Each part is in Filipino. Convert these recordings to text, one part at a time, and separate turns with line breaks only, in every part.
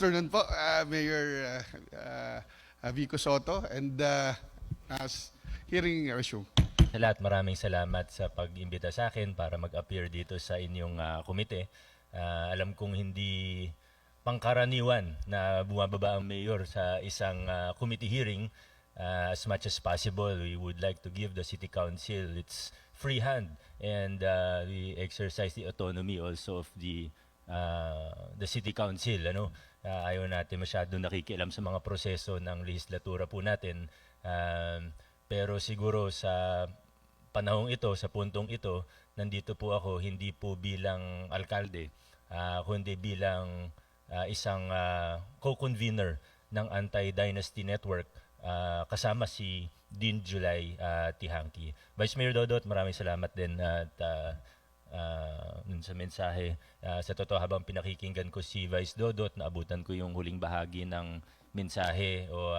afternoon po, Mayor Vico Soto, and as hearing resume.
Sa lahat, maraming salamat sa pag-imbita sa akin para mag-appear dito sa inyong komite. Alam kong hindi pangkaraniwan na bumababa ang mayor sa isang committee hearing. As much as possible, we would like to give the City Council its free hand, and we exercise the autonomy also of the City Council. Ayaw natin masyadong nakikialam sa mga proseso ng legislatura po natin. Pero siguro sa panahong ito, sa puntong ito, nandito po ako hindi po bilang alkalde, kundi bilang isang co-convener ng Anti-Dynasty Network, kasama si Dean July Tihanki. Vice Mayor Dodot, maraming salamat din at sa mensahe. Sa totoo, habang pinakikinggan ko si Vice Dodot, naabutan ko yung huling bahagi ng mensahe o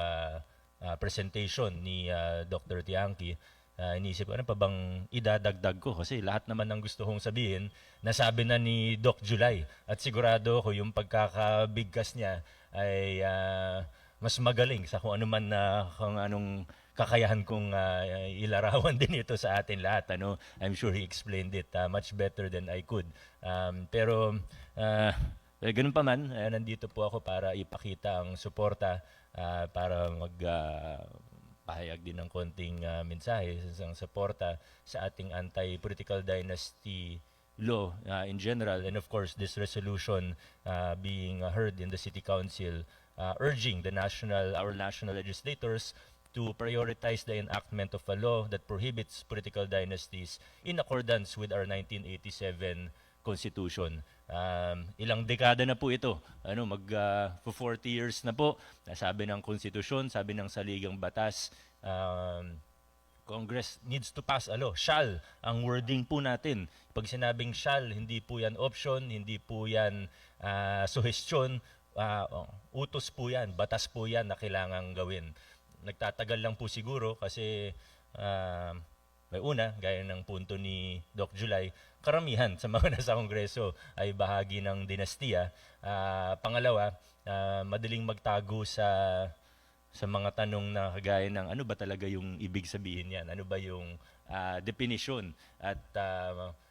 presentation ni Dr. Tiangki. Iniisip ko, ano pa bang idadagdag ko? Kasi lahat naman ng gusto kong sabihin, nasabi na ni Doc July. At sigurado ako yung pagkakabigkas niya ay mas magaling sa kung ano man kung anong kakayahan kong ilarawan din ito sa atin lahat. I'm sure he explained it much better than I could. Pero ganun pa man, nandito po ako para ipakita ang suporta, para pahayag din ng konting mensahe ng suporta sa ating anti-political dynasty law in general, and of course this resolution being heard in the City Council, urging our national legislators to prioritize the enactment of a law that prohibits political dynasties in accordance with our 1987 Constitution. Ilang dekada na po ito. Mag 40 years na po. Sabi ng konstitusyon, sabi ng saligang batas, Congress needs to pass a law. Shall ang wording po natin. Pag sinabing shall, hindi po yan option, hindi po yan suggestion, utos po yan, batas po yan na kailangang gawin. Nagtatagal lang po siguro kasi may una, gaya ng punto ni Doc July, karamihan sa mga nasa Kongreso ay bahagi ng dinastiya. Pangalawa, madaling magtago sa mga tanong na kagaya ng ano ba talaga yung ibig sabihin yan? Ano ba yung definition? At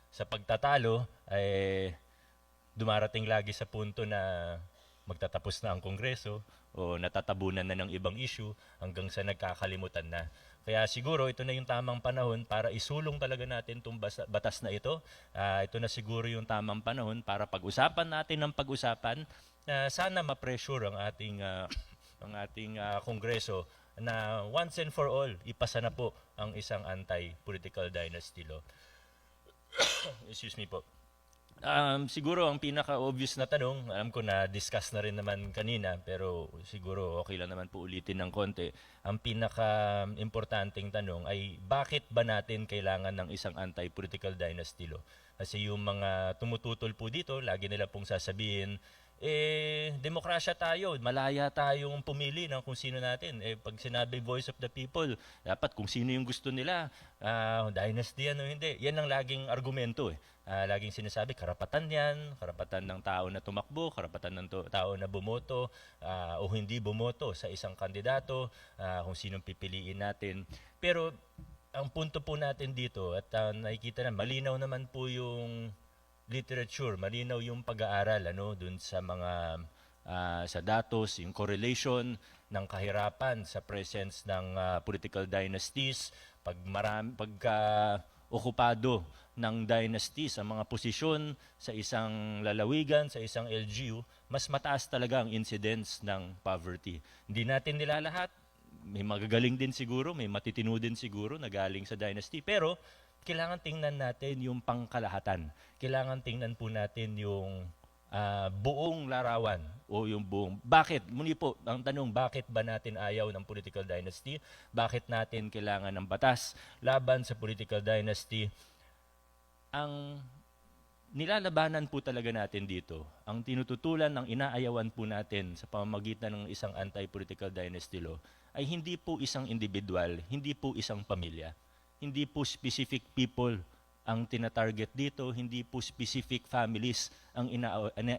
sa pagtatalo, ay dumarating lagi sa punto na magtatapos na ang Kongreso o natatabunan na ng ibang issue hanggang sa nagkakalimutan na. Kaya siguro ito na yung tamang panahon para isulong talaga natin itong batas na ito. Ito na siguro yung tamang panahon para pag-usapan natin ng pag-usapan. Sana ma-pressure ang ating Kongreso na once and for all, ipasa na po ang isang anti-political dynasty law. Excuse me po. Siguro ang pinaka-obvious na tanong, alam ko na discuss na rin naman kanina, pero siguro okay lang naman po ulitin ng konti. Ang pinaka-importanting tanong ay bakit ba natin kailangan ng isang anti-political dynasty law? Kasi yung mga tumututol po dito, lagi nila pong sasabihin, demokrasya tayo, malaya tayong pumili ng kung sino natin. Pag sinabi voice of the people, dapat kung sino yung gusto nila, dynasty yan o hindi. Yan ang laging argumento. Laging sinasabi, karapatan yan, karapatan ng tao na tumakbo, karapatan ng tao na bumoto o hindi bumoto sa isang kandidato, kung sinong pipiliin natin. Pero ang punto po natin dito, at nakikita na, malinaw naman po yung literature, malinaw yung pag-aaral dun sa mga sa datos, yung correlation ng kahirapan sa presence ng political dynasties, pagka okupado ng dynasties ang mga posisyon sa isang lalawigan, sa isang LGU, mas mataas talaga ang incidence ng poverty. Hindi natin nilalahat, may magagaling din siguro, may matitino din siguro na galing sa dynasty, pero kailangan tingnan natin yung pangkalahatan. Kailangan tingnan po natin yung buong larawan o yung buong... Bakit? Muli po, ang tanong, bakit ba natin ayaw ng political dynasty? Bakit natin kailangan ng batas laban sa political dynasty? Ang nilalabanan po talaga natin dito, ang tinututulan ng inaayawan po natin sa pamamagitan ng isang anti-political dynasty law ay hindi po isang individual, hindi po isang pamilya. Hindi po specific people ang tinatarget dito, hindi po specific families ang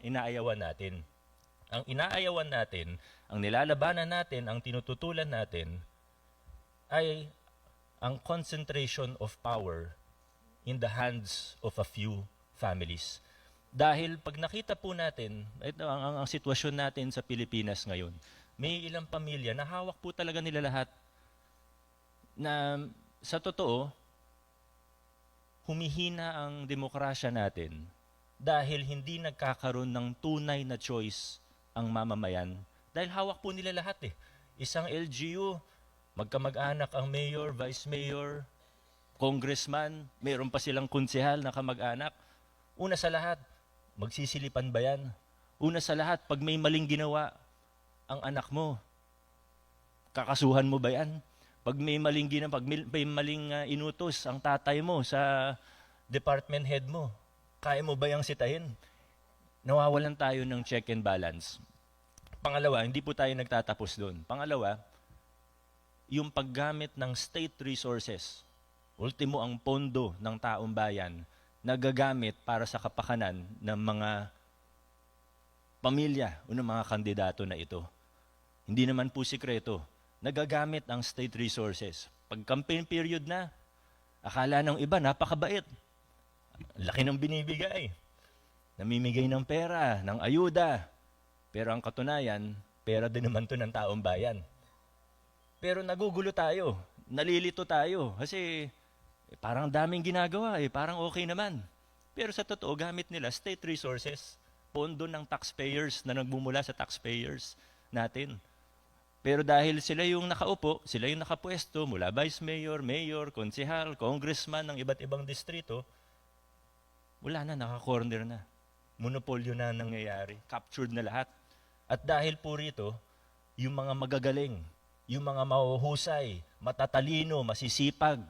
inaayawan natin. Ang inaayawan natin, ang nilalabanan natin, ang tinututulan natin ay ang concentration of power in the hands of a few families. Dahil pag nakita po natin, ito ang sitwasyon natin sa Pilipinas ngayon, may ilang pamilya na hawak po talaga nila lahat na sa totoo, humihina ang demokrasya natin dahil hindi nagkakaroon ng tunay na choice ang mamamayan. Dahil hawak po nila lahat eh. Isang LGU, magkamag-anak ang mayor, vice mayor, congressman, mayroon pa silang konsehal na kamag-anak. Una sa lahat, magsisilipan ba yan? Una sa lahat, pag may maling ginawa ang anak mo, kakasuhan mo ba yan? Pag may maling ginawa, pag may maling inutos ang tatay mo sa department head mo, kaya mo ba yang sitahin? Nawawalan tayo ng check and balance. Pangalawa, hindi po tayo nagtatapos doon. Pangalawa, yung paggamit ng state resources, ultimo ang pondo ng taong bayan, nagagamit para sa kapakanan ng mga pamilya o ng mga kandidato na ito. Hindi naman po sikreto, nagagamit ang state resources. Pag campaign period na, akala ng iba napakabait. Laki ng binibigay. Namimigay ng pera, ng ayuda. Pero ang katunayan, pera din naman to ng taong bayan. Pero nagugulo tayo, nalilito tayo. Kasi parang daming ginagawa, parang okay naman. Pero sa totoo, gamit nila state resources, pondo ng taxpayers na nagbumula sa taxpayers natin. Pero dahil sila yung nakaupo, sila yung nakapwesto mula vice mayor, mayor, konsehal, congressman ng iba't ibang distrito, wala na, naka-corner na. Monopolyo na nangyayari. Captured na lahat. At dahil po rito, yung mga magagaling, yung mga mahuhusay, matatalino, masisipag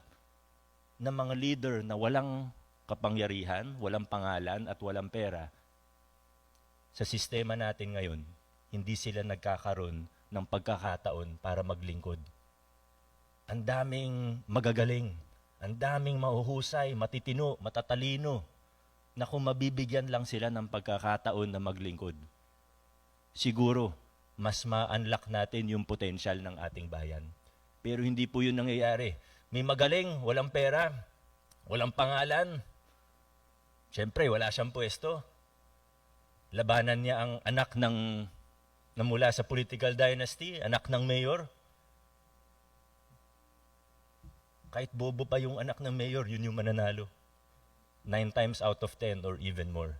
na mga leader na walang kapangyarihan, walang pangalan at walang pera, sa sistema natin ngayon, hindi sila nagkakaroon ng pagkakataon para maglingkod. Ang daming magagaling, ang daming mahuhusay, matitino, matatalino, na kung mabibigyan lang sila ng pagkakataon na maglingkod, siguro, mas ma-unlock natin yung potensyal ng ating bayan. Pero hindi po yun nangyayari. May magaling, walang pera, walang pangalan. Siyempre, wala siyang pwesto. Labanan niya ang anak ng na mula sa political dynasty, anak ng mayor. Kahit bobo pa yung anak ng mayor, yun yung mananalo. 9 times out of 10 or even more.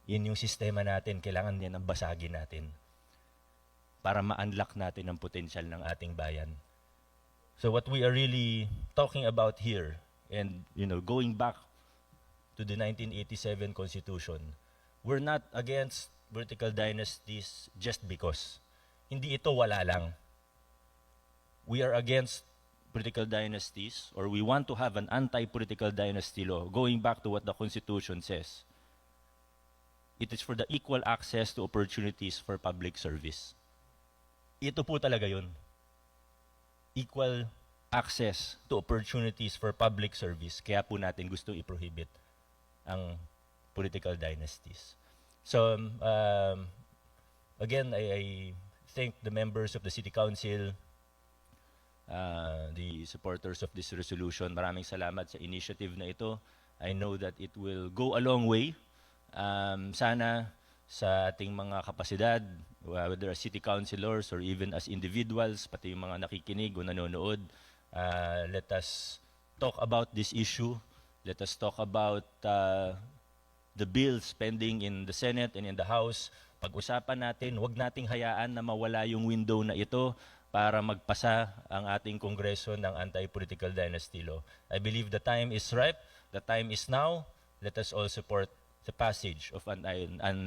Yun yung sistema natin, kailangan yan ang basagin natin para ma-unlock natin ang potensyal ng ating bayan. So what we are really talking about here, and going back to the 1987 Constitution, we're not against political dynasties just because. Hindi ito wala lang. We are against political dynasties, or we want to have an anti-political dynasty law, going back to what the Constitution says. It is for the equal access to opportunities for public service. Ito po talaga yun. Equal access to opportunities for public service. Kaya po natin gusto i-prohibit ang political dynasties. So, again, I thank the members of the City Council, the supporters of this resolution. Maraming salamat sa initiative na ito. I know that it will go a long way. Sana sa ating mga kapasidad, whether as city councilors or even as individuals, pati yung mga nakikinig o nanonood, let us talk about this issue. Let us talk about the bills pending in the Senate and in the House. Pag-usapan natin, huwag nating hayaan na mawala yung window na ito para magpasa ang ating Kongreso ng anti-political dynasty law. I believe the time is ripe, the time is now. Let us all support the passage of an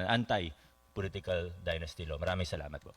anti-political dynasty law. Maraming salamat po.